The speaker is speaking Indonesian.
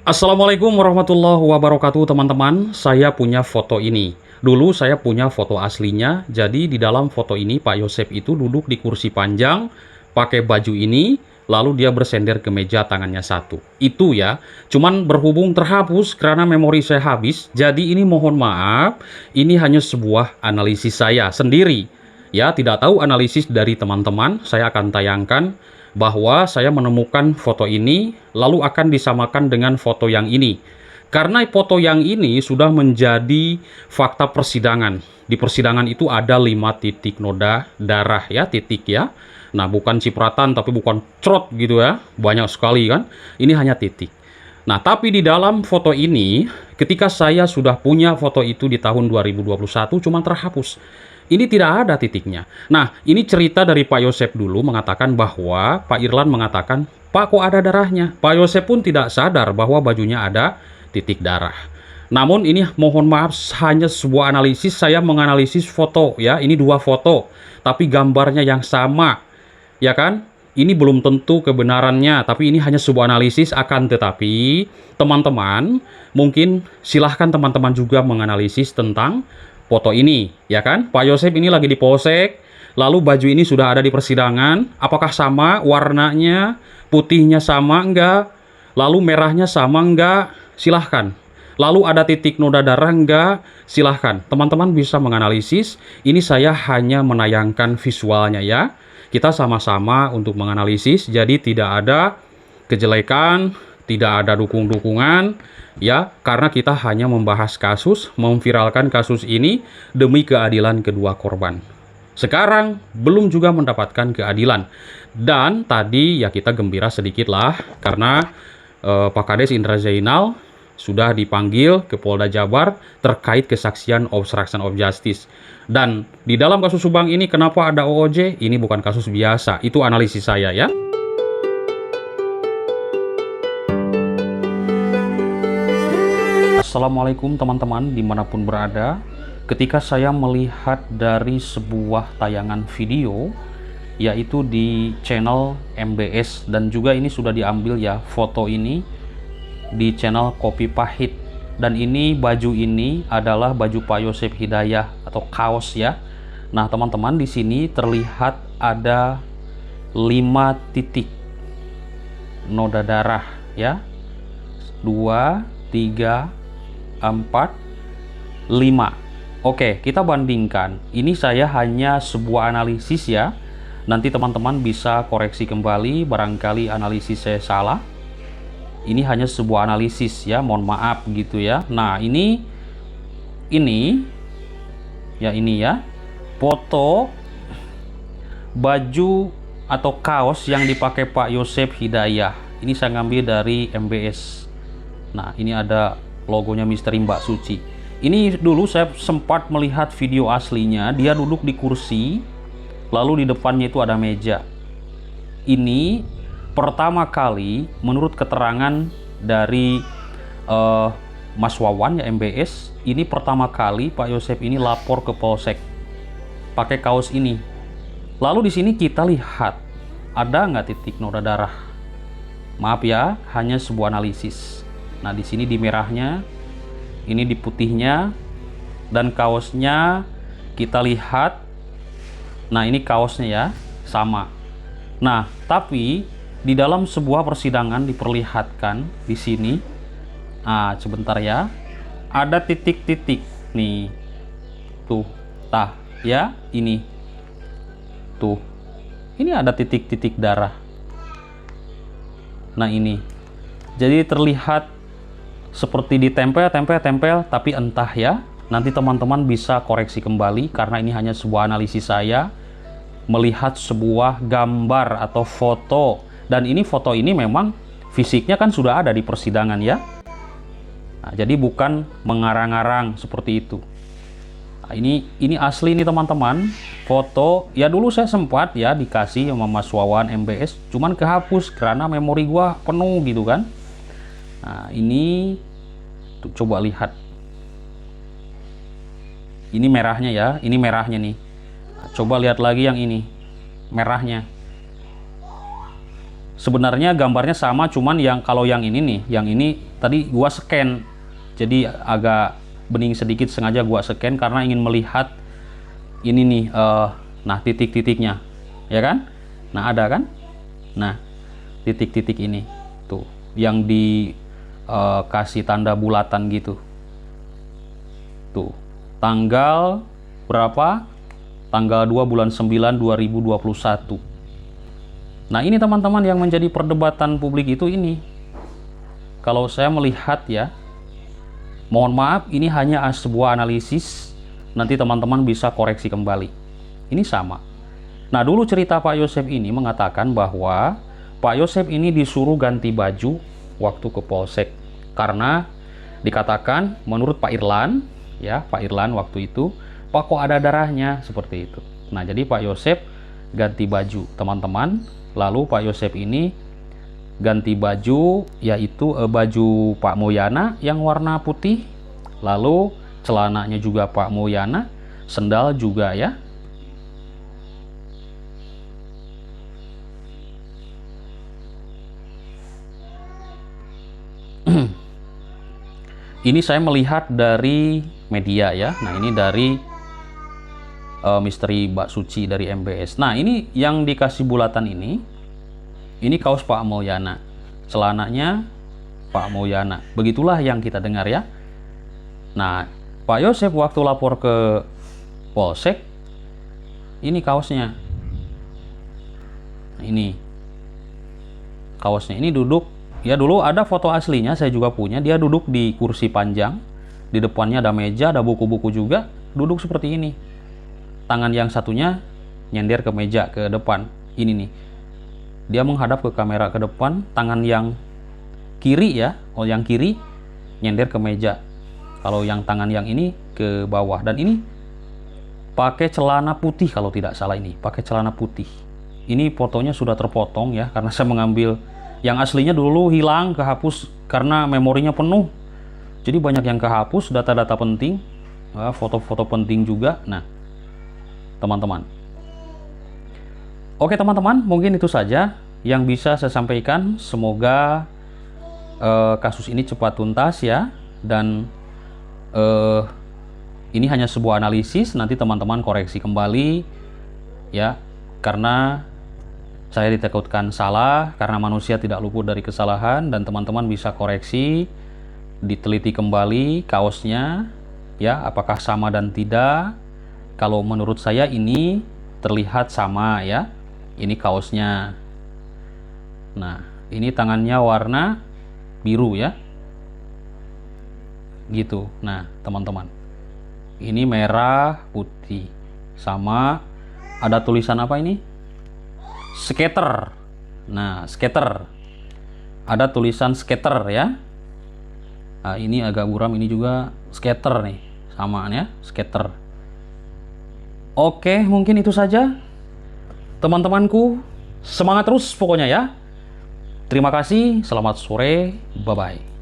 Assalamualaikum warahmatullahi wabarakatuh teman-teman. Saya punya foto ini. Dulu saya punya foto aslinya. Jadi di dalam foto ini Pak Yosep itu duduk di kursi panjang, pakai baju ini, lalu dia bersender ke meja tangannya satu. Itu ya. Cuman berhubung terhapus karena memori saya habis. Jadi ini mohon maaf, ini hanya sebuah analisis saya sendiri. Ya, tidak tahu analisis dari teman-teman. Saya akan tayangkan bahwa saya menemukan foto ini lalu akan disamakan dengan foto yang ini. Karena foto yang ini sudah menjadi fakta persidangan. Di persidangan itu ada 5 titik noda darah ya, titik ya. Nah, bukan cipratan tapi bukan crot gitu ya. Banyak sekali kan. Ini hanya titik. Nah, tapi di dalam foto ini, ketika saya sudah punya foto itu di tahun 2021, cuma terhapus. Ini tidak ada titiknya. Nah, ini cerita dari Pak Yosep dulu mengatakan bahwa Pak Irlan mengatakan, Pak kok ada darahnya? Pak Yosep pun tidak sadar bahwa bajunya ada titik darah. Namun ini mohon maaf hanya sebuah analisis, saya menganalisis foto ya. Ini 2 foto, tapi gambarnya yang sama. Ya kan? Ini belum tentu kebenarannya, tapi ini hanya sebuah analisis. Akan tetapi teman-teman, mungkin silahkan teman-teman juga menganalisis tentang foto ini, ya kan? Pak Yosep ini lagi di polsek, lalu baju ini sudah ada di persidangan. Apakah sama warnanya? Putihnya sama enggak? Lalu merahnya sama enggak? Silahkan. Lalu ada titik noda darah enggak? Silahkan. Teman-teman bisa menganalisis. Ini saya hanya menayangkan visualnya ya. Kita sama-sama untuk menganalisis, jadi tidak ada kejelekan, tidak ada dukung-dukungan, ya, karena kita hanya membahas kasus, memviralkan kasus ini demi keadilan kedua korban. Sekarang belum juga mendapatkan keadilan. Dan tadi ya kita gembira sedikit lah, karena Pak Kades Indra Zainal sudah dipanggil ke Polda Jabar terkait kesaksian obstruction of justice. Dan di dalam kasus Subang ini kenapa ada OOJ? Ini bukan kasus biasa, itu analisis saya ya. Assalamualaikum teman-teman dimanapun berada. Ketika saya melihat dari sebuah tayangan video, yaitu di channel MBS, dan juga ini sudah diambil ya foto ini di channel Kopi Pahit. Dan ini baju ini adalah baju Pak Yosep Hidayah atau kaos ya. Nah teman-teman, di sini terlihat ada 5 titik noda darah ya. 2, 3, 4, 5. Oke, kita bandingkan. Ini saya hanya sebuah analisis ya. Nanti teman-teman bisa koreksi kembali, barangkali analisis saya salah. Ini hanya sebuah analisis ya, mohon maaf gitu ya. Nah, ini ya, foto baju atau kaos yang dipakai Pak Yosep Hidayah. Ini saya ngambil dari MBS. Nah, ini ada logonya Misteri Mbak Suci. Ini dulu saya sempat melihat video aslinya, dia duduk di kursi, lalu di depannya itu ada meja. Ini pertama kali menurut keterangan dari Mas Wawan ya MBS, ini pertama kali Pak Yosep ini lapor ke Polsek pakai kaos ini. Lalu di sini kita lihat ada nggak titik noda darah? Maaf ya, hanya sebuah analisis. Nah di sini di merahnya, ini di putihnya, dan kaosnya kita lihat. Nah ini kaosnya ya, sama. Nah tapi di dalam sebuah persidangan diperlihatkan di sini, sebentar ya, ada titik-titik nih, tuh, ya, ini, tuh, ini ada titik-titik darah. Nah ini, jadi terlihat seperti ditempel, tapi entah ya. Nanti teman-teman bisa koreksi kembali karena ini hanya sebuah analisis saya melihat sebuah gambar atau foto. Dan ini foto ini memang fisiknya kan sudah ada di persidangan ya. Nah, jadi bukan mengarang-arang seperti itu. Nah, ini asli nih teman-teman. Foto ya dulu saya sempat ya dikasih sama Mas Wawan MBS, cuman kehapus karena memori gua penuh gitu kan. Nah, ini tuh, coba lihat. Ini merahnya ya, ini merahnya nih. Nah, coba lihat lagi yang ini. Merahnya. Sebenarnya gambarnya sama, cuman yang kalau yang ini nih, yang ini tadi gua scan. Jadi agak bening sedikit, sengaja gua scan karena ingin melihat ini nih, nah titik-titiknya, ya kan? Nah ada kan? Nah titik-titik ini tuh, yang dikasih tanda bulatan gitu. Tuh, tanggal berapa? Tanggal 2 bulan 9 2021. Nah ini teman-teman yang menjadi perdebatan publik itu ini. Kalau saya melihat ya, mohon maaf, ini hanya sebuah analisis, nanti teman-teman bisa koreksi kembali. Ini sama. Nah dulu cerita Pak Yosep ini mengatakan bahwa Pak Yosep ini disuruh ganti baju waktu ke Polsek. Karena dikatakan menurut Pak Irlan, ya Pak Irlan waktu itu, Pak kok ada darahnya, seperti itu. Nah jadi Pak Yosep ganti baju teman-teman. Lalu Pak Yosep ini ganti baju, yaitu baju Pak Moyana yang warna putih. Lalu celananya juga Pak Moyana, sendal juga ya. Ini saya melihat dari media ya. Nah ini dari Misteri Mbak Suci dari MBS. Nah ini yang dikasih bulatan ini kaos Pak Moyana, celananya Pak Moyana. Begitulah yang kita dengar ya. Nah Pak Yosep waktu lapor ke Polsek, ini kaosnya. Nah, ini kaosnya, ini duduk ya, dulu ada foto aslinya, saya juga punya. Dia duduk di kursi panjang, di depannya ada meja, ada buku-buku juga, duduk seperti ini. Tangan yang satunya nyender ke meja ke depan. Ini nih, dia menghadap ke kamera ke depan, tangan yang kiri ya, yang kiri nyender ke meja, kalau yang tangan yang ini ke bawah. Dan ini pakai celana putih kalau tidak salah, ini pakai celana putih. Ini fotonya sudah terpotong ya, karena saya mengambil yang aslinya dulu, hilang, kehapus karena memorinya penuh. Jadi banyak yang kehapus, data-data penting, foto-foto penting juga. Nah teman-teman, oke teman-teman, mungkin itu saja yang bisa saya sampaikan. Semoga kasus ini cepat tuntas ya. Dan ini hanya sebuah analisis, nanti teman-teman koreksi kembali ya, karena saya ditakutkan salah, karena manusia tidak luput dari kesalahan. Dan teman-teman bisa koreksi, diteliti kembali kaosnya ya, apakah sama dan tidak. Kalau menurut saya ini terlihat sama ya, ini kaosnya. Nah ini tangannya warna biru ya, gitu. Nah teman-teman, ini merah putih, sama ada tulisan apa ini, skater. Nah skater, ada tulisan skater ya. Nah ini agak buram, ini juga skater nih, sama ya, skater. Oke, mungkin itu saja teman-temanku. Semangat terus pokoknya ya. Terima kasih, selamat sore, bye-bye.